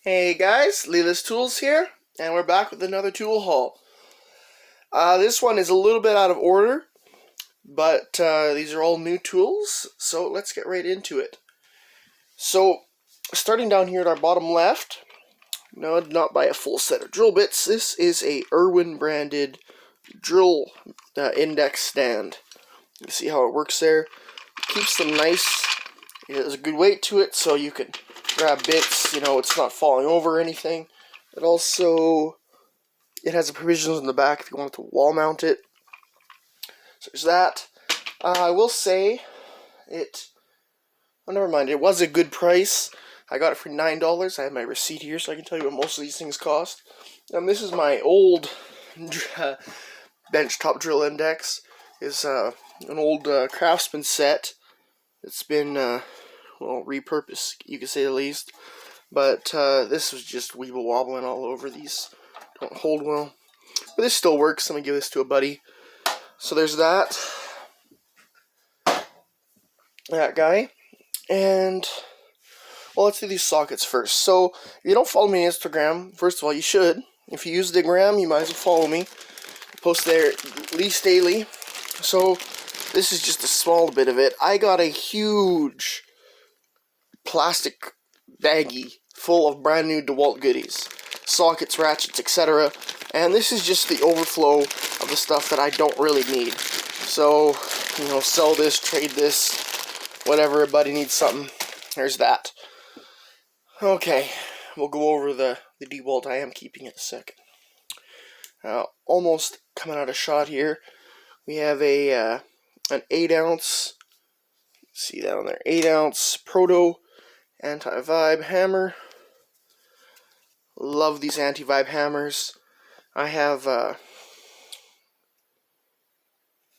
Hey guys, Leela's Tools here, and we're back with another tool haul. This one is a little bit out of order, but these are all new tools, so let's get right into it. So, starting down here at our bottom left, no, I did not buy a full set of drill bits. This is a Irwin branded drill index stand. You see how it works there? It keeps them nice. It has a good weight to it, so you can grab bits, it's not falling over or anything. It has the provisions in the back if you want to wall mount it. So there's that. I will say it was a good price. I got it for $9. I have my receipt here so I can tell you what most of these things cost. This is my old bench top drill index. It's an old Craftsman set. It's been repurposed, you could say the least. But this was just weeble wobbling all over. These don't hold well. But this still works. I'm going to give this to a buddy. So there's that. That guy. And, well, let's do these sockets first. So, if you don't follow me on Instagram, first of all, you should. If you use the gram, you might as well follow me. I post there at least daily. So, this is just a small bit of it. I got a huge plastic baggie full of brand new DeWALT goodies. Sockets, ratchets, etc. And this is just the overflow of the stuff that I don't really need. So, sell this, trade this, whatever, a buddy needs something. There's that. Okay, we'll go over the DeWALT I am keeping in a second. Almost coming out of shot here. We have an 8-ounce, see that on there, 8-ounce Proto anti-vibe hammer. Love these anti-vibe hammers. I have,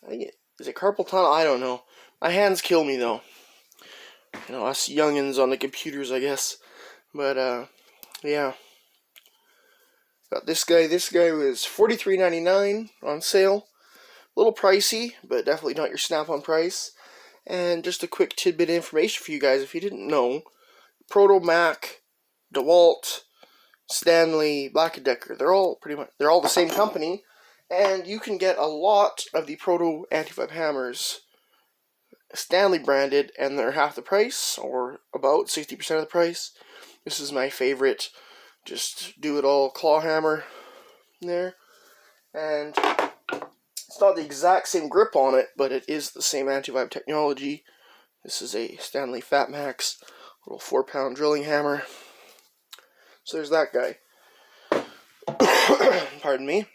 is it carpal tunnel? I don't know. My hands kill me though. Us youngins on the computers, I guess. But, yeah. Got this guy. This guy was $43.99 on sale. A little pricey, but definitely not your snap-on price. And just a quick tidbit of information for you guys, if you didn't know, Proto, Mac, DeWALT, Stanley, Black & Decker, they're all the same company, and you can get a lot of the Proto anti-vibe hammers Stanley branded, and they're half the price, or about 60% of the price. This is my favorite, just do it all claw hammer there, and it's not the exact same grip on it, but it is the same anti-vibe technology. This is a Stanley Fat Max, little 4-pound drilling hammer. So there's that guy. Pardon me.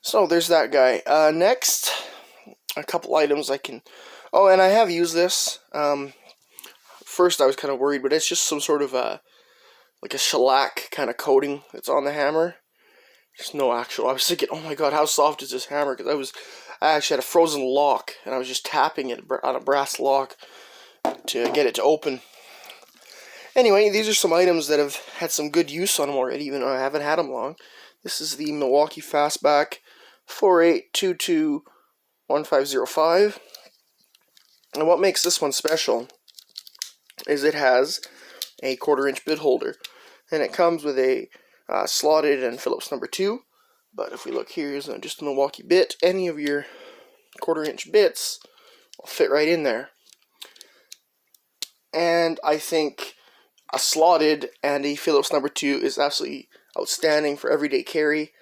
So there's that guy. Next, a couple items I can... Oh, and I have used this. First I was kind of worried, but it's just some sort of like a shellac kind of coating that's on the hammer. There's no actual... I was thinking, oh my god, how soft is this hammer? Because I actually had a frozen lock, and I was just tapping it on a brass lock to get it to open. Anyway, these are some items that have had some good use on them already, even though I haven't had them long. This is the Milwaukee Fastback 48221505. And what makes this one special is it has a 1/4-inch bit holder. And it comes with a slotted and Phillips number 2. But if we look here, here's just a Milwaukee bit. Any of your 1/4-inch bits will fit right in there. And I think a slotted and a Phillips number 2 is absolutely outstanding for everyday carry.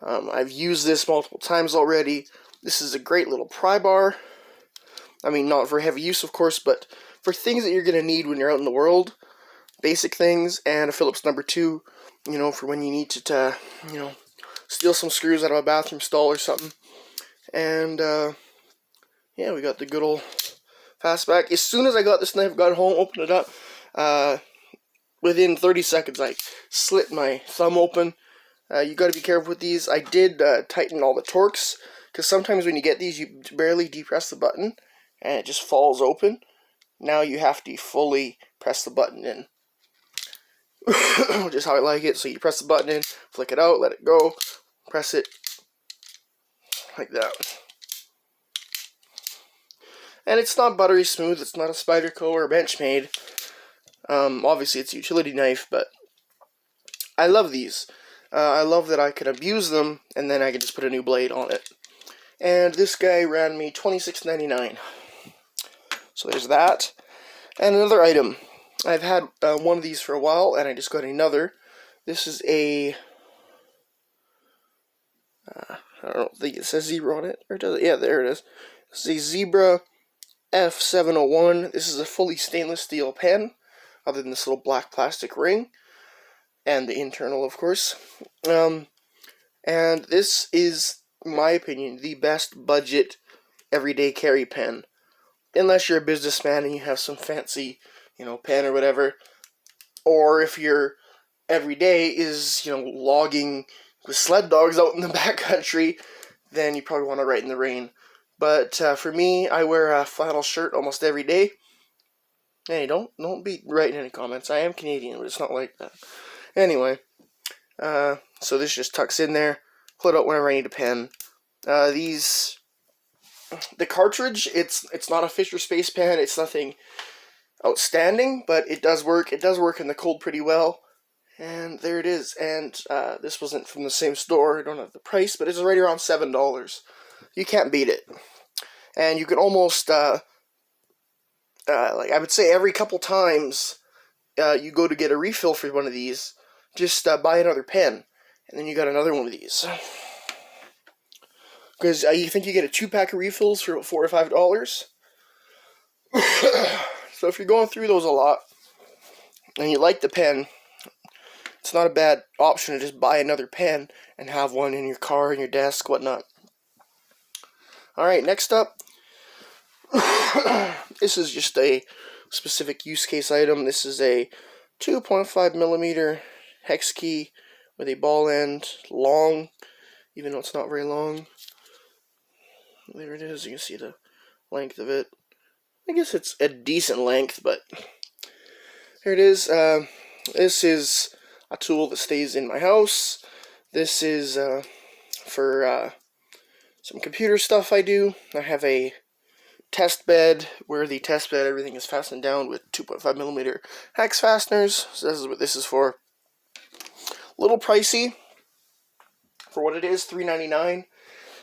I've used this multiple times already. This is a great little pry bar. I mean, not for heavy use, of course, but for things that you're going to need when you're out in the world. Basic things, and a Phillips number 2, for when you need to steal some screws out of a bathroom stall or something. And, yeah, we got the good old Fastback. As soon as I got this knife, got home, opened it up, within 30 seconds, I slit my thumb open. You got to be careful with these. I did tighten all the torques, because sometimes when you get these, you barely depress the button, and it just falls open. Now you have to fully press the button in. Just how I like it. So you press the button in, flick it out, let it go, press it, like that. And it's not buttery smooth, it's not a Spyderco or Benchmade. Obviously, it's a utility knife, but I love these. I love that I can abuse them, and then I can just put a new blade on it. And this guy ran me $26.99. So there's that. And another item. I've had one of these for a while, and I just got another. This is a... I don't think it says Zebra on it. Or does it? Yeah, there it is. This is a Zebra F701. This is a fully stainless steel pen, other than this little black plastic ring. And the internal, of course. And this is, in my opinion, the best budget everyday carry pen. Unless you're a businessman and you have some fancy, pen or whatever. Or if your everyday is, logging with sled dogs out in the backcountry, then you probably want to write in the rain. But for me, I wear a flannel shirt almost every day. Hey, don't be writing any comments. I am Canadian, but it's not like that. Anyway, so this just tucks in there. Pull it out whenever I need a pen. The cartridge, it's not a Fisher Space pen. It's nothing outstanding, but it does work. It does work in the cold pretty well. And there it is. And this wasn't from the same store. I don't have the price, but it's right around $7. You can't beat it. And you can almost, like I would say every couple times you go to get a refill for one of these, just buy another pen. And then you got another one of these. Because you think you get a 2-pack of refills for $4 or $5. So if you're going through those a lot, and you like the pen, it's not a bad option to just buy another pen and have one in your car, in your desk, whatnot. Alright, next up, this is just a specific use case item. This is a 2.5mm hex key with a ball end, long, even though it's not very long. There it is, you can see the length of it. I guess it's a decent length, but here it is. This is a tool that stays in my house. This is for some computer stuff I do. I have a test bed where the test bed, everything is fastened down with 2.5mm hex fasteners. So this is what this is for. A little pricey for what it is, $3.99,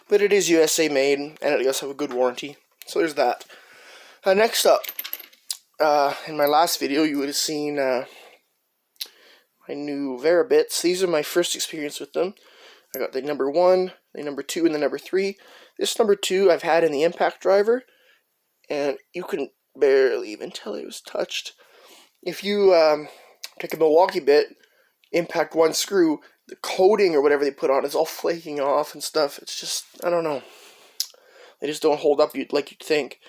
but it is USA made, and it does have a good warranty. So there's that. Next up, in my last video, you would have seen my new Verabits. These are my first experience with them. I got the number 1, the number 2, and the number 3. This number 2 I've had in the impact driver, and you can barely even tell it was touched. If you take a Milwaukee bit, impact one screw, the coating or whatever they put on is all flaking off and stuff. It's just, I don't know. They just don't hold up like you'd think.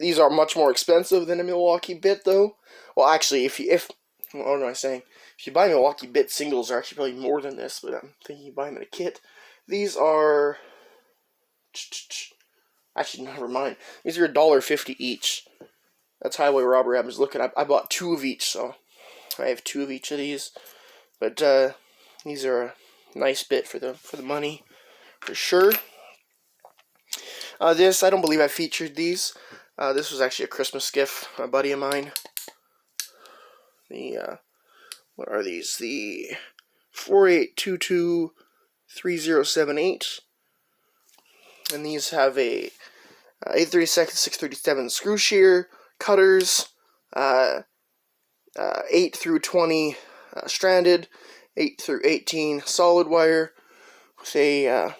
These are much more expensive than a Milwaukee bit, though. Well, actually, what am I saying? If you buy Milwaukee bit singles, they're actually probably more than this, but I'm thinking you buy them in a kit. These are... Actually, never mind. These are $1.50 each. That's highway robbery I was looking at. I bought 2 of each, so I have 2 of each of these. But these are a nice bit for the money, for sure. This, I don't believe I featured these. This was actually a Christmas gift, a buddy of mine. What are these? The 48223078. And these have a 8/32 6/37 screw shear, cutters, 8 through 20 stranded, 8 through 18 solid wire, with a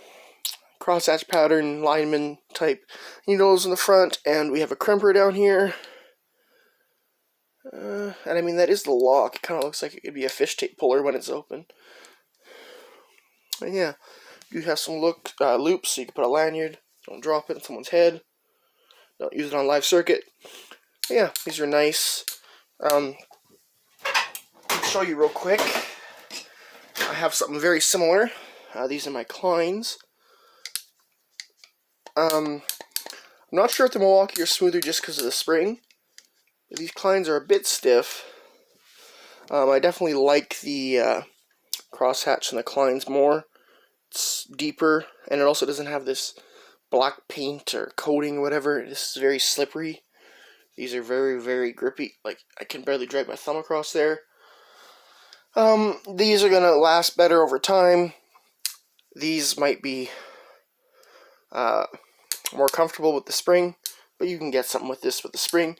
crosshatch pattern, lineman type needles in the front, and we have a crimper down here. And I mean, that is the lock. It kind of looks like it could be a fish tape puller when it's open. And yeah, you have some loops so you can put a lanyard. Don't drop it in someone's head. Don't use it on live circuit. But yeah, these are nice. I'll show you real quick. I have something very similar. These are my Kleins. I'm not sure if the Milwaukee are smoother just because of the spring. These Kleins are a bit stiff. I definitely like the crosshatch and the Kleins more. It's deeper, and it also doesn't have this black paint or coating or whatever. This is very slippery. These are very, very grippy. Like, I can barely drag my thumb across there. These are gonna last better over time. These might be more comfortable with the spring, but you can get something with this with the spring.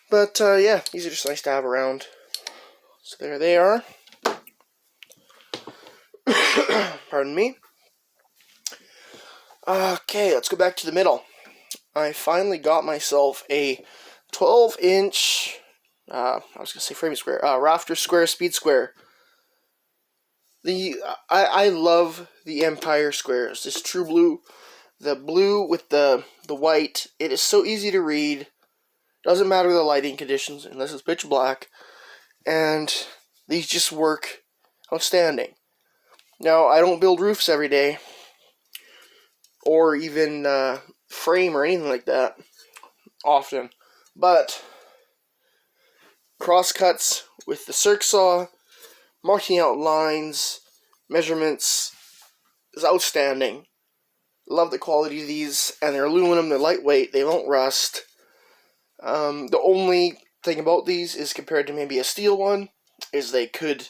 But yeah, these are just nice to have around. So there they are. Pardon me. Okay, let's go back to the middle. I finally got myself a 12-inch, I was gonna say framing square, rafter square, speed square. I love the Empire squares. This true blue, the blue with the white. It is so easy to read. Doesn't matter the lighting conditions unless it's pitch black, and these just work outstanding. Now, I don't build roofs every day, or even frame or anything like that often, but crosscuts with the circ saw, marking out lines, measurements is outstanding. Love the quality of these, and they're aluminum, they're lightweight, they won't rust. The only thing about these is compared to maybe a steel one, is they could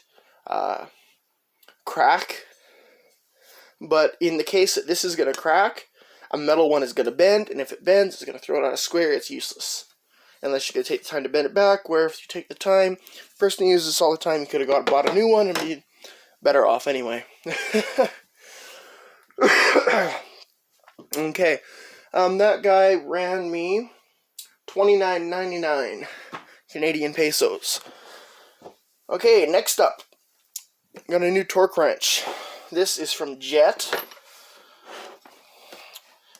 crack. But in the case that this is going to crack, a metal one is going to bend, and if it bends, it's going to throw it on a square. It's useless. Unless you're going to take the time to bend it back, where if you take the time, the person who uses this all the time, you could have bought a new one and be better off anyway. Okay, that guy ran me $29.99 Canadian pesos. Okay, next up, got a new torque wrench. This is from Jet.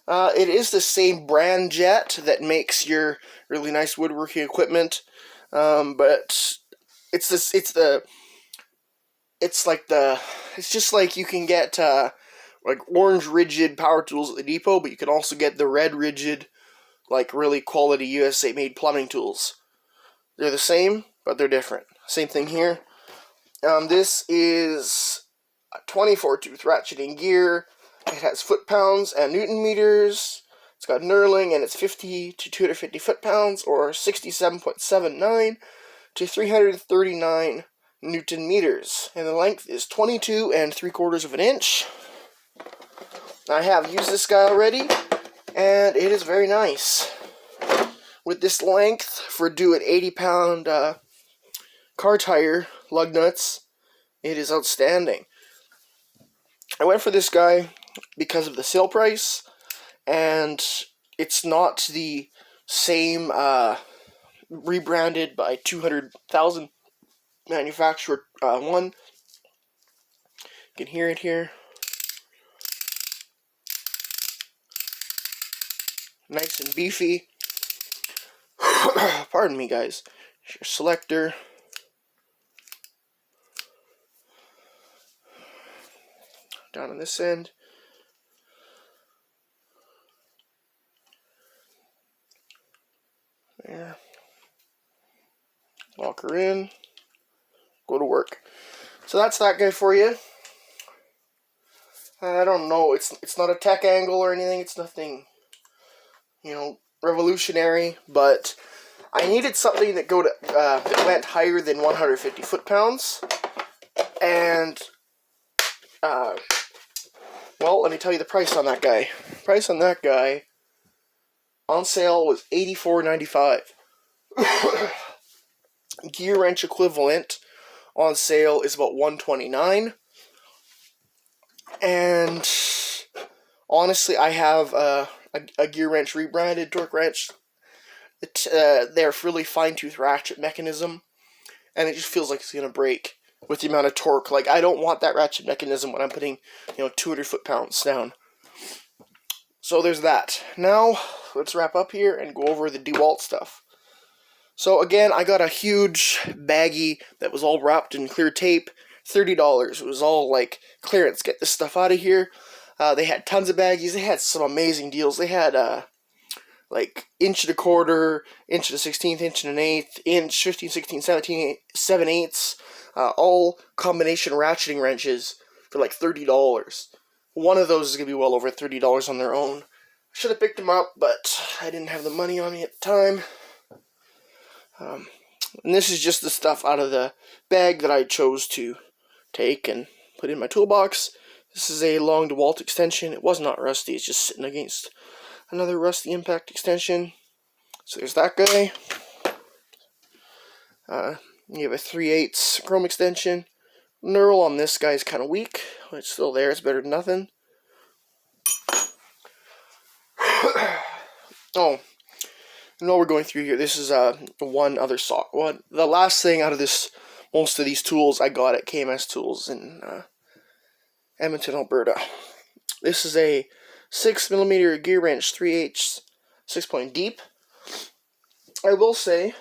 It is the same brand Jet that makes your really nice woodworking equipment, but it's just like you can get like orange rigid power tools at the depot, but you can also get the red rigid, like really quality USA made plumbing tools. They're the same, but they're different. Same thing here. This is a 24-tooth ratcheting gear. It has foot-pounds and Newton meters. It's got knurling, and it's 50 to 250 foot-pounds, or 67.79 to 339 Newton meters. And the length is 22 3/4 of an inch. I have used this guy already, and it is very nice. With this length, for doing 80-pound car tire lug nuts, it is outstanding. I went for this guy because of the sale price, and it's not the same rebranded by 200,000 manufacturer one. You can hear it here. Nice and beefy. Pardon me, guys. Here's your selector. Down on this end. There. Lock her in. Go to work. So that's that guy for you. I don't know. It's not a tech angle or anything. It's nothing, revolutionary. But I needed something that that went higher than 150 foot-pounds. And well, let me tell you the price on that guy. Price on that guy on sale was $84.95. Gear wrench equivalent on sale is about $129. And honestly, I have a gear wrench rebranded torque wrench. They're really fine-tooth ratchet mechanism, and it just feels like it's gonna break with the amount of torque. Like, I don't want that ratchet mechanism when I'm putting 200 foot-pounds down. So there's that. Now let's wrap up here and go over the DeWALT stuff. So again, I got a huge baggie that was all wrapped in clear tape. $30. It was all like clearance. Get this stuff out of here. They had tons of baggies. They had some amazing deals. They had like 1.25 inch, 1/16, 1/8 inch, 15, 16, 17, 7/8, all combination ratcheting wrenches for like $30. One of those is gonna be well over $30 on their own. I should have picked them up, but I didn't have the money on me at the time. And this is just the stuff out of the bag that I chose to take and put in my toolbox. This is a long DeWALT extension. It was not rusty. It's just sitting against another rusty impact extension. So there's that guy. You have a 3/8 chrome extension. Knurl on this guy is kind of weak. It's still there. It's better than nothing. Oh, and while we're going through here, this is one other sock. The last thing out of this, most of these tools I got at KMS Tools in Edmonton, Alberta. This is a 6mm gear wrench, 3/8 6-point deep. I will say,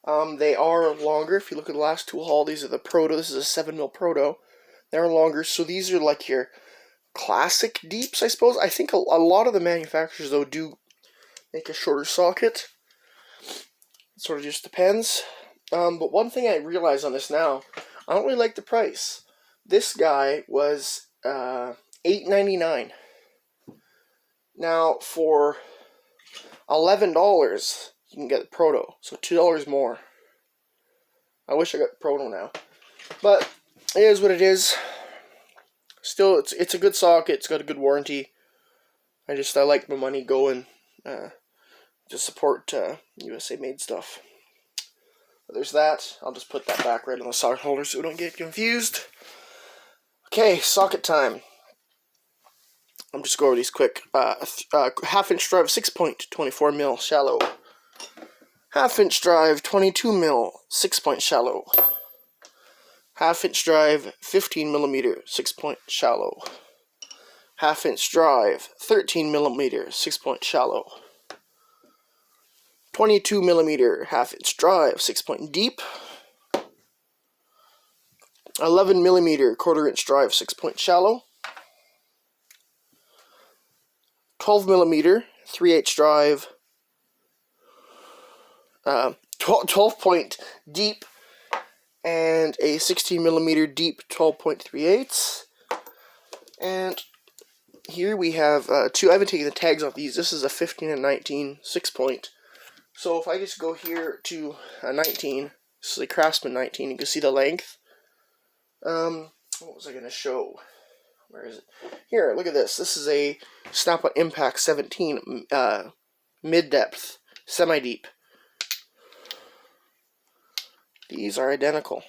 they are longer. If you look at the last tool haul, these are the Proto. This is a 7mm Proto. They're longer, so these are like your classic deeps, I suppose. I think a lot of the manufacturers, though, do make a shorter socket. It sort of just depends. But one thing I realize on this now, I don't really like the price. This guy was $8.99. Now, for $11, you can get the Proto, so $2 more. I wish I got the Proto now, but it is what it is. Still, it's a good socket. It's got a good warranty. I like my money going to support USA made stuff. But there's that. I'll just put that back right on the socket holder so we don't get confused. Okay, socket time. I'm just going over these quick. 1/2-inch drive, 6-point, 24mm shallow. 1/2-inch drive, 22mm, 6-point shallow. 1/2-inch drive, 15mm, 6-point shallow. 1/2-inch drive, 13mm, 6-point shallow. 22mm 1/2-inch drive, 6-point deep. 11mm 1/4-inch drive, 6-point shallow. 12mm 3/8 drive, 12-point deep, and a 16mm deep 12-point 3/8. And here we have two. I haven't taken the tags off these. This is a 15 and 19 6-point. So if I just go here to a 19, this is a Craftsman 19, you can see the length. What was I going to show? Where is it? Here, look at this. This is a Snap-on Impact 17 mid-depth, semi-deep. These are identical,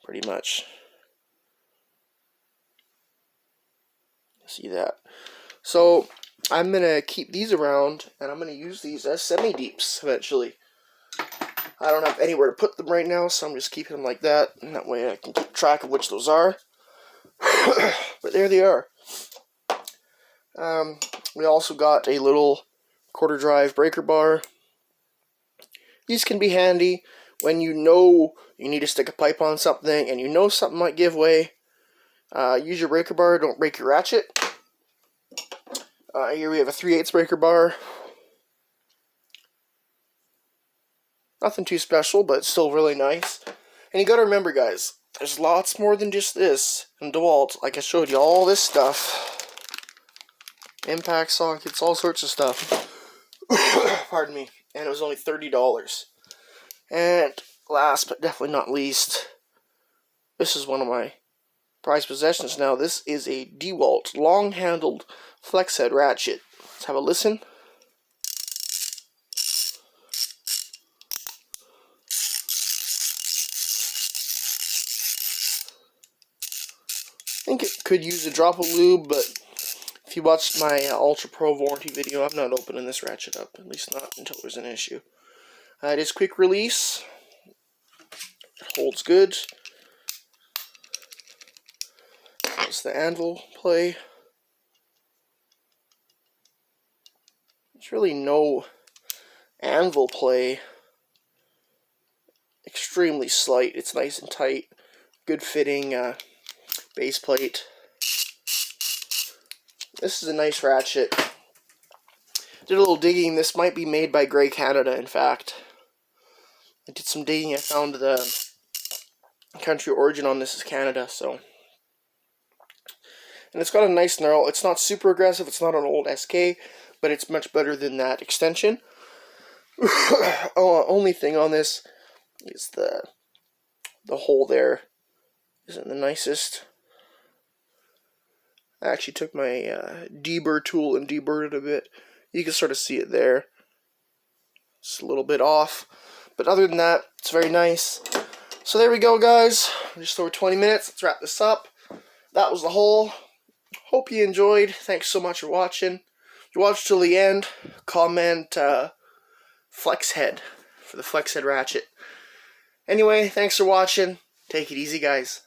pretty much. See that? So I'm going to keep these around, and I'm going to use these as semi-deeps eventually. I don't have anywhere to put them right now, so I'm just keeping them like that, and that way I can keep track of which those are. But there they are. We also got a little 1/4 drive breaker bar. These can be handy when you know you need to stick a pipe on something, and you know something might give way. Use your breaker bar, don't break your ratchet. Here we have a 3/8 breaker bar. Nothing too special, but it's still really nice. And you gotta remember, guys, there's lots more than just this in DeWALT. Like I showed you, all this stuff. Impact sockets, all sorts of stuff. Pardon me. And it was only $30. And last but definitely not least, this is one of my prized possessions now. This is a DeWALT long-handled flex head ratchet. Let's have a listen. I think it could use a drop of lube, but if you watched my Ultra Pro warranty video, I'm not opening this ratchet up, at least not until there's an issue. It is quick release. It holds good. That's the anvil play. There's really no anvil play. Extremely slight. It's nice and tight. Good fitting base plate. This is a nice ratchet. Did a little digging. This might be made by Grey Canada, in fact. I did some digging. I found the country of origin on this is Canada, so. And it's got a nice knurl. It's not super aggressive. It's not an old SK, but it's much better than that extension. Oh, only thing on this is the hole there isn't the nicest. I actually took my deburr tool and deburred it a bit. You can sort of see it there. It's a little bit off, but other than that, it's very nice. So there we go, guys. Just over 20 minutes. Let's wrap this up. That was the hole. Hope you enjoyed. Thanks so much for watching. If you watched till the end, comment flex head for the flex head ratchet. Anyway, thanks for watching. Take it easy, guys.